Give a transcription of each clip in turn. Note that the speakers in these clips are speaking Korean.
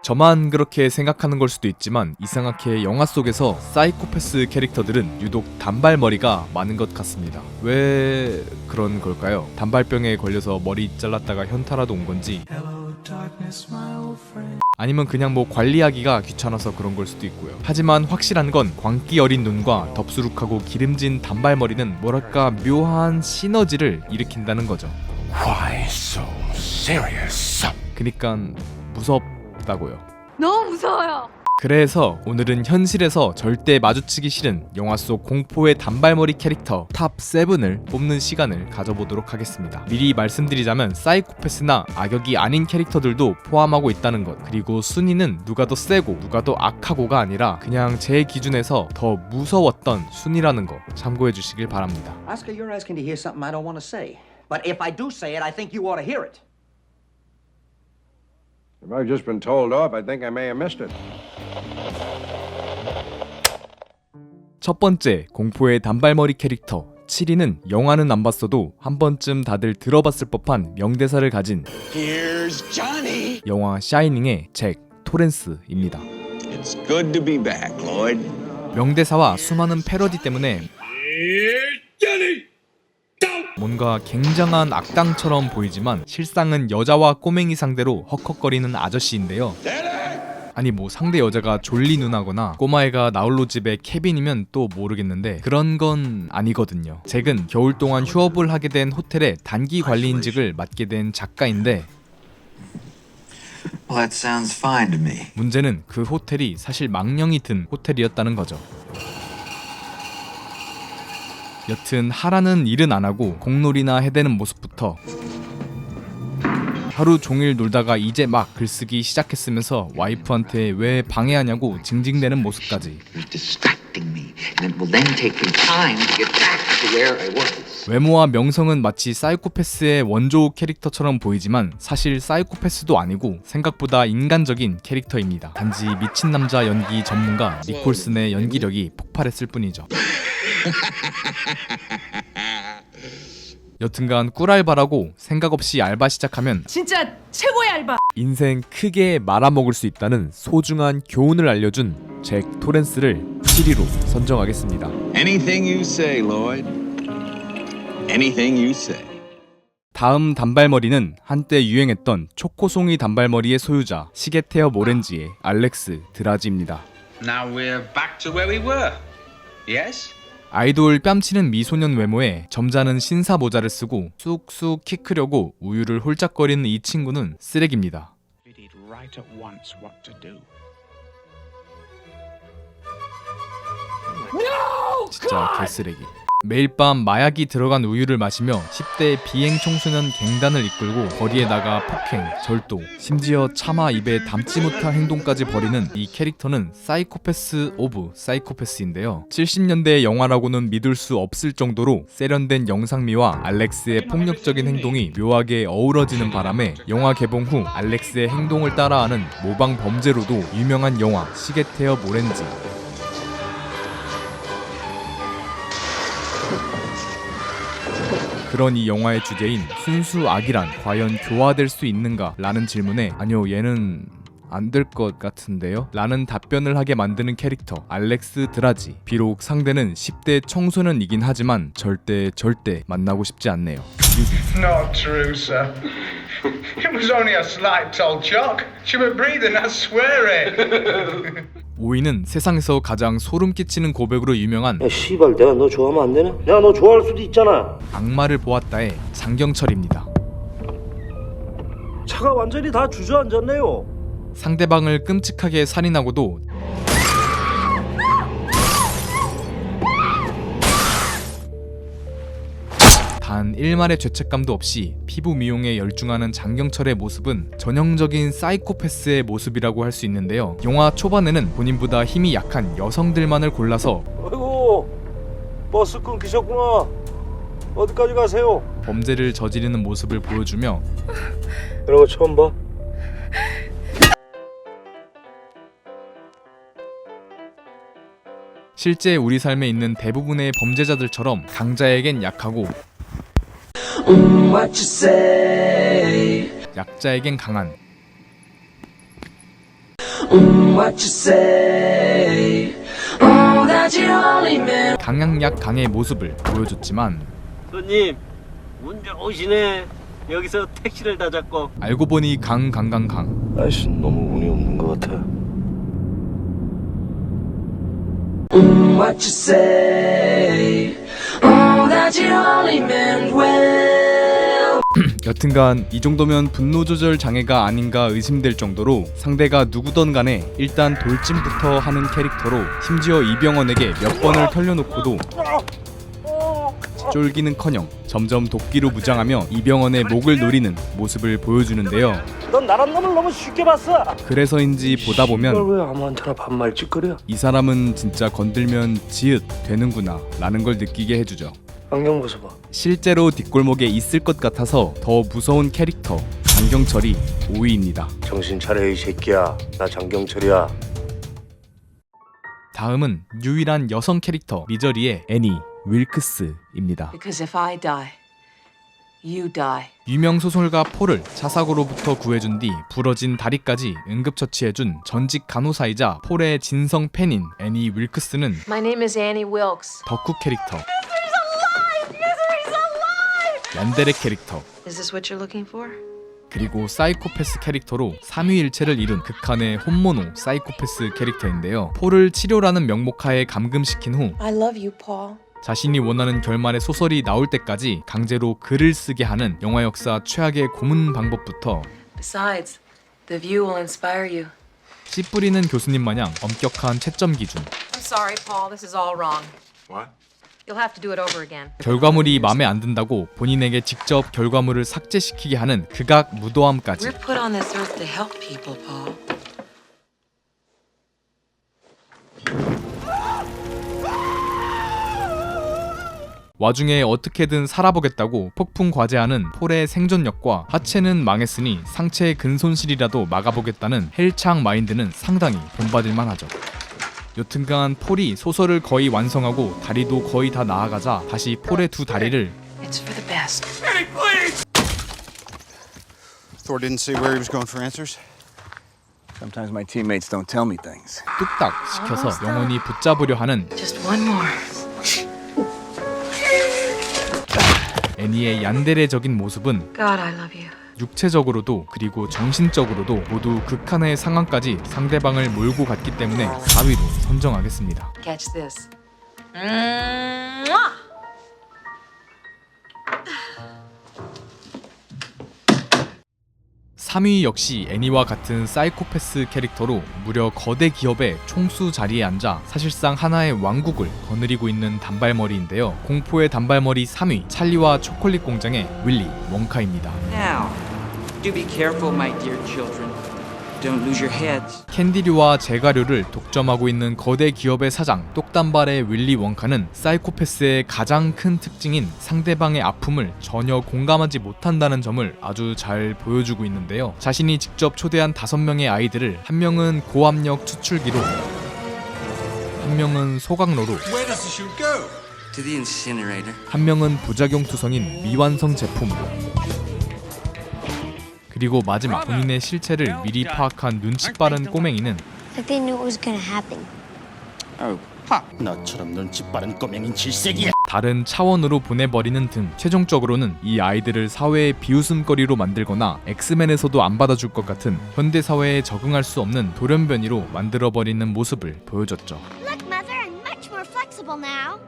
저만 그렇게 생각하는 걸 수도 있지만 이상하게 영화 속에서 사이코패스 캐릭터들은 유독 단발머리가 많은 것 같습니다. 왜 그런 걸까요? 단발병에 걸려서 머리 잘랐다가 현타라도 온 건지, 아니면 그냥 뭐 관리하기가 귀찮아서 그런 걸 수도 있고요. 하지만 확실한 건 광기 어린 눈과 덥수룩하고 기름진 단발머리는 뭐랄까 묘한 시너지를 일으킨다는 거죠. Why so serious? 그니깐 무섭다고요. 너무 무서워요. 그래서 오늘은 현실에서 절대 마주치기 싫은 영화 속 공포의 단발머리 캐릭터 탑 7을 뽑는 시간을 가져보도록 하겠습니다. 미리 말씀드리자면 사이코패스나 악역이 아닌 캐릭터들도 포함하고 있다는 것, 그리고 순위는 누가 더 세고 누가 더 악하고가 아니라 그냥 제 기준에서 더 무서웠던 순위라는 거 참고해 주시길 바랍니다. Oscar, you're asking to hear something I don't want to say. But if I do say it, I think you ought to hear it. If I've just been told off, I think I may have missed it. 첫 번째, 공포의 단발머리 캐릭터 7위는 영화는 안 봤어도 한 번쯤 다들 들어봤을 법한 명대사를 가진 Here's Johnny. 영화 샤이닝의 잭 토렌스입니다. It's good to be back, Lloyd. 명대사와 수많은 패러디 때문에 뭔가 굉장한 악당처럼 보이지만 실상은 여자와 꼬맹이 상대로 헉헉거리는 아저씨인데요. 아니 뭐 상대 여자가 졸리 누나거나 꼬마애가 나홀로 집의 케빈이면 또 모르겠는데 그런 건 아니거든요. 잭은 겨울 동안 휴업을 하게 된 호텔의 단기 관리인직을 맡게 된 작가인데 Well, that sounds fine to me. 문제는 그 호텔이 사실 망령이 든 호텔이었다는 거죠. 여튼 하라는 일은 안 하고 공놀이나 해대는 모습부터 하루 종일 놀다가 이제 막 글쓰기 시작했으면서 와이프한테 왜 방해하냐고 징징대는 모습까지. You're distracting me, and it will then take me time to get back to where I was. 외모와 명성은 마치 사이코패스의 원조 캐릭터처럼 보이지만 사실 사이코패스도 아니고 생각보다 인간적인 캐릭터입니다. 단지 미친 남자 연기 전문가 니콜슨의 연기력이 폭발했을 뿐이죠. 여튼간 꿀알바라고 생각 없이 알바 시작하면 진짜 최고의 알바. 인생 크게 말아먹을 수 있다는 소중한 교훈을 알려준 잭 토렌스를 7위로 선정하겠습니다. Anything you say, Lloyd. Anything you say. 다음 단발머리는 한때 유행했던 초코송이 단발머리의 소유자 시계태엽 오렌지의 알렉스 드라지입니다. Now we're back to where we were. Yes? 아이돌 뺨치는 미소년 외모에 점잖은 신사 모자를 쓰고 쑥쑥 키 크려고 우유를 홀짝거리는 이 친구는 쓰레기입니다. Right at once what to do. 진짜 개쓰레기. 매일 밤 마약이 들어간 우유를 마시며 10대 비행 청소년 갱단을 이끌고 거리에 나가 폭행, 절도, 심지어 차마 입에 담지 못할 행동까지 벌이는 이 캐릭터는 사이코패스 오브 사이코패스인데요. 70년대의 영화라고는 믿을 수 없을 정도로 세련된 영상미와 알렉스의 폭력적인 행동이 묘하게 어우러지는 바람에 영화 개봉 후 알렉스의 행동을 따라하는 모방 범죄로도 유명한 영화 시계태엽 오렌지. 그런 이 영화의 주제인 순수 악이란 과연 교화될 수 있는가? 라는 질문에 아니요 얘는 안 될 것 같은데요? 라는 답변을 하게 만드는 캐릭터 알렉스 드라지. 비록 상대는 10대 청소년이긴 하지만 절대 만나고 싶지 않네요. Not true, sir. It was only a slight old shock. She was breathing, I swear it. 5위는 세상에서 가장 소름 끼치는 고백으로 유명한 야 씨발 내가 너 좋아하면 안 되나? 내가 너 좋아할 수도 있잖아. 악마를 보았다의 장경철입니다. 차가 완전히 다 주저앉았네요. 상대방을 끔찍하게 살인하고도 단 1말의 죄책감도 없이 피부 미용에 열중하는 장경철의 모습은 전형적인 사이코패스의 모습이라고 할 수 있는데요. 영화 초반에는 본인보다 힘이 약한 여성들만을 골라서 아이고 버스 끊기셨구나. 어디까지 가세요? 범죄를 저지르는 모습을 보여주며 이런 거 처음 봐? 실제 우리 삶에 있는 대부분의 범죄자들처럼 강자에겐 약하고 약자에겐 강한 강약약 강의 모습을 보여줬지만 손님 운 좋으시네. 여기서 택시를 다 잡고. 알고 보니 강강강강. 아이씨 너무 운이 없는 것 같아. 여튼간 이 정도면 분노 조절 장애가 아닌가 의심될 정도로 상대가 누구든 간에 일단 돌진부터 하는 캐릭터로 심지어 이병헌에게 몇 번을 털려놓고도 쫄기는커녕 점점 도끼로 무장하며 이병헌의 목을 노리는 모습을 보여주는데요. 넌 나란 놈을 너무 쉽게 봤어. 그래서인지 보다 보면 이걸 왜 아무한테나 반말 짓거려? 이 사람은 진짜 건들면 지읒 되는구나 라는 걸 느끼게 해주죠. 안경 벗어봐. 실제로 뒷골목에 있을 것 같아서 더 무서운 캐릭터 장경철이 5위입니다. 정신 차려 이 새끼야. 나 장경철이야. 다음은 유일한 여성 캐릭터 미저리의 애니 윌크스입니다. Because if I die, you die. 유명 소설가 폴을 차사고로부터 구해준 뒤 부러진 다리까지 응급처치해준 전직 간호사이자 폴의 진성 팬인 애니 윌크스는 My name is Annie Wilkes. 덕후 캐릭터, 얀데레 캐릭터, Is this what you're looking for? 그리고 사이코패스 캐릭터로 삼위일체를 이룬 극한의 혼모노 사이코패스 캐릭터인데요. 폴을 치료라는 명목하에 감금시킨 후 I love you, Paul. 자신이 원하는 결말의 소설이 나올 때까지 강제로 글을 쓰게 하는 영화 역사 최악의 고문 방법부터 Besides, the view will inspire you. 씨 뿌리는 교수님 마냥 엄격한 채점 기준, I'm sorry, Paul. This is all wrong. What? You'll have to do it over again. 결과물이 마음에 안 든다고 본인에게 직접 결과물을 삭제시키게 하는 극악 무도함까지. We're put on this earth to help people, Paul. 와중에 어떻게든 살아보겠다고 폭풍 과제하는 폴의 생존력과 하체는 망했으니 상체의 근손실이라도 막아보겠다는 헬창 마인드는 상당히 본받을만 하죠. 여튼간 폴이 소설을 거의 완성하고 다리도 거의 다 나아가자 다시 폴의 두 다리를 It's for the best. Thor didn't say where he was going for answers. Sometimes my teammates don't tell me things. 뚝딱 시켜서 영원히 붙잡으려 하는 Just one more. 애니의 얀데레적인 모습은 God, I love you. 육체적으로도 그리고 정신적으로도 모두 극한의 상황까지 상대방을 몰고 갔기 때문에 4위로 선정하겠습니다. Catch this. Mwah! 3위 역시 애니와 같은 사이코패스 캐릭터로 무려 거대 기업의 총수 자리에 앉아 사실상 하나의 왕국을 거느리고 있는 단발머리인데요. 공포의 단발머리 3위 찰리와 초콜릿 공장의 윌리 원카입니다. Now, do be careful, my dear children. Don't lose your heads. 캔디류와 제가류를 독점하고 있는 거대 기업의 사장 똑단발의 윌리 원카는 사이코패스의 가장 큰 특징인 상대방의 아픔을 전혀 공감하지 못한다는 점을 아주 잘 보여주고 있는데요. 자신이 직접 초대한 5명의 아이들을 한 명은 고압력 추출기로, 한 명은 소각로로, Where does the shoot go? To the incinerator. 한 명은 부작용 투성인 미완성 제품으로, 그리고 마지막 본인의 실체를 미리 파악한 눈치 빠른 꼬맹이는 Like they knew it was gonna happen. Oh, pop. 너처럼 눈치 빠른 꼬맹인 질색이야. 다른 차원으로 보내버리는 등 최종적으로는 이 아이들을 사회의 비웃음거리로 만들거나 엑스맨에서도 안 받아줄 것 같은 현대사회에 적응할 수 없는 돌연변이로 만들어버리는 모습을 보여줬죠. Look, Mother, I'm much more flexible now.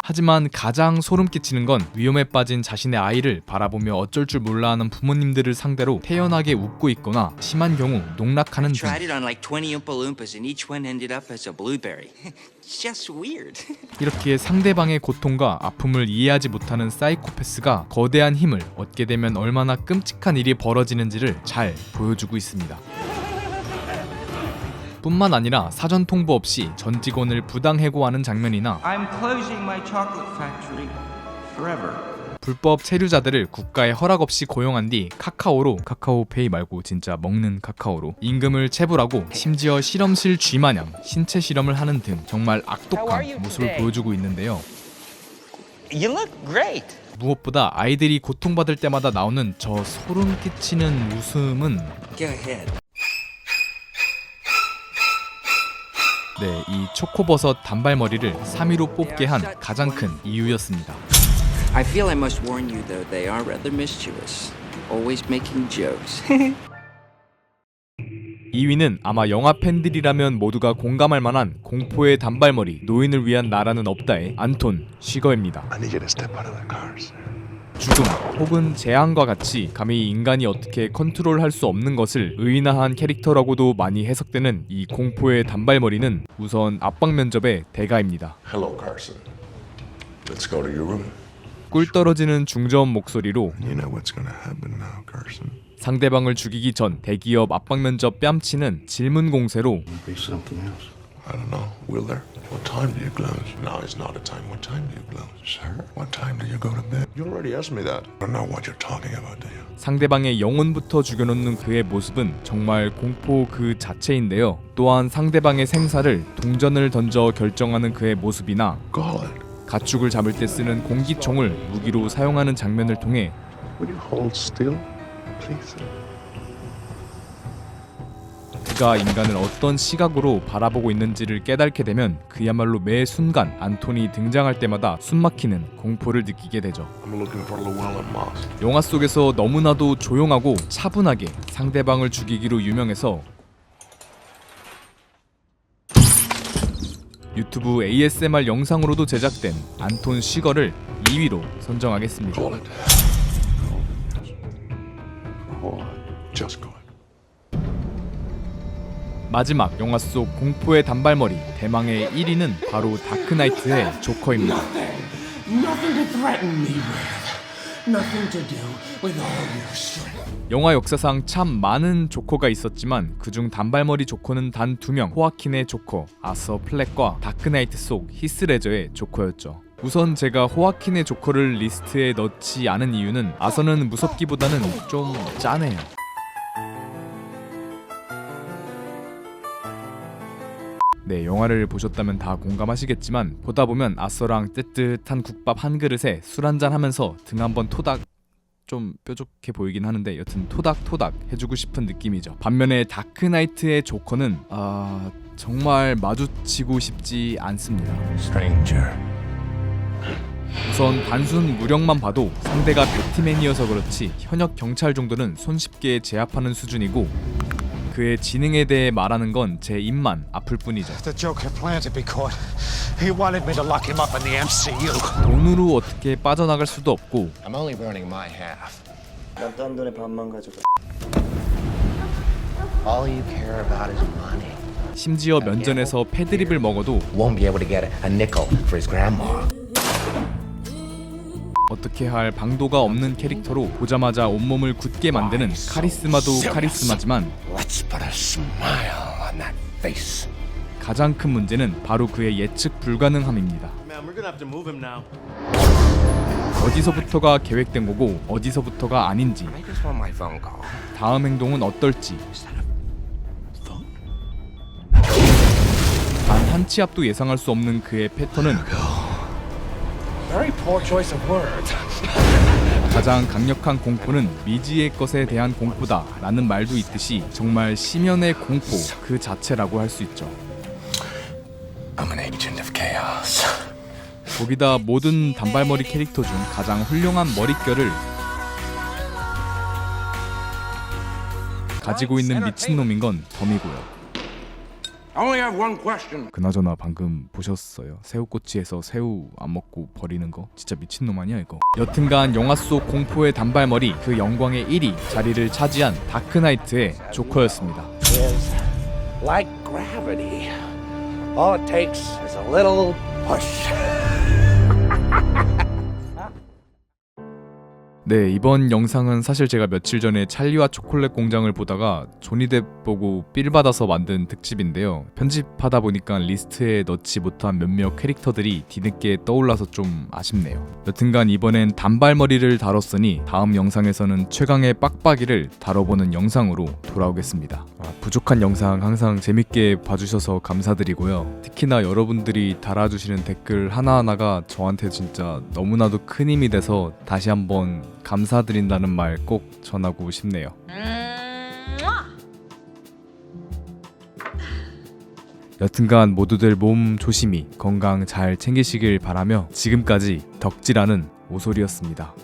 하지만 가장 소름 끼치는 건 위험에 빠진 자신의 아이를 바라보며 어쩔 줄 몰라하는 부모님들을 상대로 태연하게 웃고 있거나 심한 경우 농락하는 등 Tried it on like 20 Oompa Loompas and each one ended up as a blueberry. It's just weird. 이렇게 상대방의 고통과 아픔을 이해하지 못하는 사이코패스가 거대한 힘을 얻게 되면 얼마나 끔찍한 일이 벌어지는지를 잘 보여주고 있습니다. 뿐만 아니라 사전 통보 없이 전 직원을 부당 해고하는 장면이나 I'm closing my chocolate factory forever. 불법 체류자들을 국가의 허락 없이 고용한 뒤 카카오로, 카카오페이 말고 진짜 먹는 카카오로 임금을 체불하고 심지어 실험실 쥐마냥 신체 실험을 하는 등 정말 악독한 모습을 보여주고 있는데요. You look great. 무엇보다 아이들이 고통받을 때마다 나오는 저 소름 끼치는 웃음은 Go ahead. 네, 이 초코버섯 단발머리를 3위로 뽑게 한 가장 큰 이유였습니다. I feel I must warn you, though, they are rather mischievous. Always making jokes. 2위는 아마 영화 팬들이라면 모두가 공감할 만한 공포의 단발머리, 노인을 위한 나라는 없다의 안톤 쉬거입니다. I need you to step out of the cars. 죽음 혹은 재앙과 같이 감히 인간이 어떻게 컨트롤할 수 없는 것을 의인화한 캐릭터라고도 많이 해석되는 이 공포의 단발머리는 우선 압박 면접의 대가입니다. Hello, Carson. Let's go to your room. 꿀 떨어지는 중저음 목소리로 You know what's gonna happen now, Carson. 상대방을 죽이기 전 대기업 압박 면접 뺨치는 질문 공세로 Be something else. I don't know. Will there? What time do you close? Now is not a time. What time do you close? Sir, what time do you go to bed? You already asked me that. I don't know what you're talking about, do you? 상대방의 영혼부터 죽여놓는 그의 모습은 정말 공포 그 자체인데요. 또한 상대방의 생사를 동전을 던져 결정하는 그의 모습이나 God. 가축을 잡을 때 쓰는 공기총을 무기로 사용하는 장면을 통해 Will you hold still, please? 그가 인간을 어떤 시각으로 바라보고 있는지를 깨닫게 되면 그야말로 매 순간 안톤이 등장할 때마다 숨막히는 공포를 느끼게 되죠. I'm looking for Llewellyn Moss. 영화 속에서 너무나도 조용하고 차분하게 상대방을 죽이기로 유명해서 유튜브 ASMR 영상으로도 제작된 안톤 쉬거를 2위로 선정하겠습니다. Call it. Call it. Just call it. 마지막 영화 속 공포의 단발머리 대망의 1위는 바로 다크나이트의 조커입니다. 영화 역사상 참 많은 조커가 있었지만 그중 단발머리 조커는 단 2명, 호아킨의 조커 아서 플렉과 다크나이트 속 히스 레저의 조커였죠. 우선 제가 호아킨의 조커를 리스트에 넣지 않은 이유는 아서는 무섭기보다는 좀 짠해요. 네, 영화를 보셨다면 다 공감하시겠지만 보다 보면 아서랑 뜨뜻한 국밥 한 그릇에 술 한잔 하면서 등 한번 토닥, 좀 뾰족해 보이긴 하는데 여튼 토닥토닥 해주고 싶은 느낌이죠. 반면에 다크나이트의 조커는 정말 마주치고 싶지 않습니다. Stranger. 우선 단순 무력만 봐도 상대가 배트맨이어서 그렇지 현역 경찰 정도는 손쉽게 제압하는 수준이고 그의 지능에 대해 말하는 건 제 입만 아플 뿐이죠. The Joker planned to be caught. He wanted me to lock him up in the MCU. 돈으로 어떻게 빠져나갈 수도 없고 I'm only burning my half. 난 딴 돈의 반만 가져가. All you care about is money. 심지어 면전에서 패드립을 먹어도 Won't be able to get a nickel for his grandma. 어떻게 할 방도가 없는 캐릭터로 보자마자 온몸을 굳게 만드는 카리스마도 카리스마지만 Let's put a smile on that face. 가장 큰 문제는 바로 그의 예측 불가능함입니다. Man, we're gonna have to move him now. 어디서부터가 계획된 거고 어디서부터가 아닌지, I just want my phone call. 다음 행동은 어떨지 단 한 치 앞도 예상할 수 없는 그의 패턴은 Very poor choice of words. 가장 강력한 공포는 미지의 것에 대한 공포다 라는 말도 있듯이 정말 심연의 공포 그 자체라고 할 수 있죠. I'm an agent of chaos. 거기다 모든 단발머리 캐릭터 중 가장 훌륭한 머릿결을 가지고 있는 미친놈인 건 덤이고요. I only have one question. 그나저나 방금 보셨어요? 새우꼬치에서 새우 안 먹고 버리는 거? 진짜 미친놈 아니야 이거? 여튼간 영화 속 공포의 단발머리 그 영광의 1위 자리를 차지한 다크나이트의 조커였습니다. Is like gravity. All it takes is a little push. 네, 이번 영상은 사실 제가 며칠 전에 찰리와 초콜릿 공장을 보다가 조니뎁 보고 삘 받아서 만든 특집인데요. 편집하다 보니까 리스트에 넣지 못한 몇몇 캐릭터들이 뒤늦게 떠올라서 좀 아쉽네요. 여튼간 이번엔 단발머리를 다뤘으니 다음 영상에서는 최강의 빡빡이를 다뤄보는 영상으로 돌아오겠습니다. 부족한 영상 항상 재밌게 봐주셔서 감사드리고요. 특히나 여러분들이 달아주시는 댓글 하나하나가 저한테 진짜 너무나도 큰 힘이 돼서 다시 한번 감사드린다는 말 꼭 전하고 싶네요. 여튼간 모두들 몸 조심히 건강 잘 챙기시길 바라며 지금까지 덕질하는 오솔이었습니다.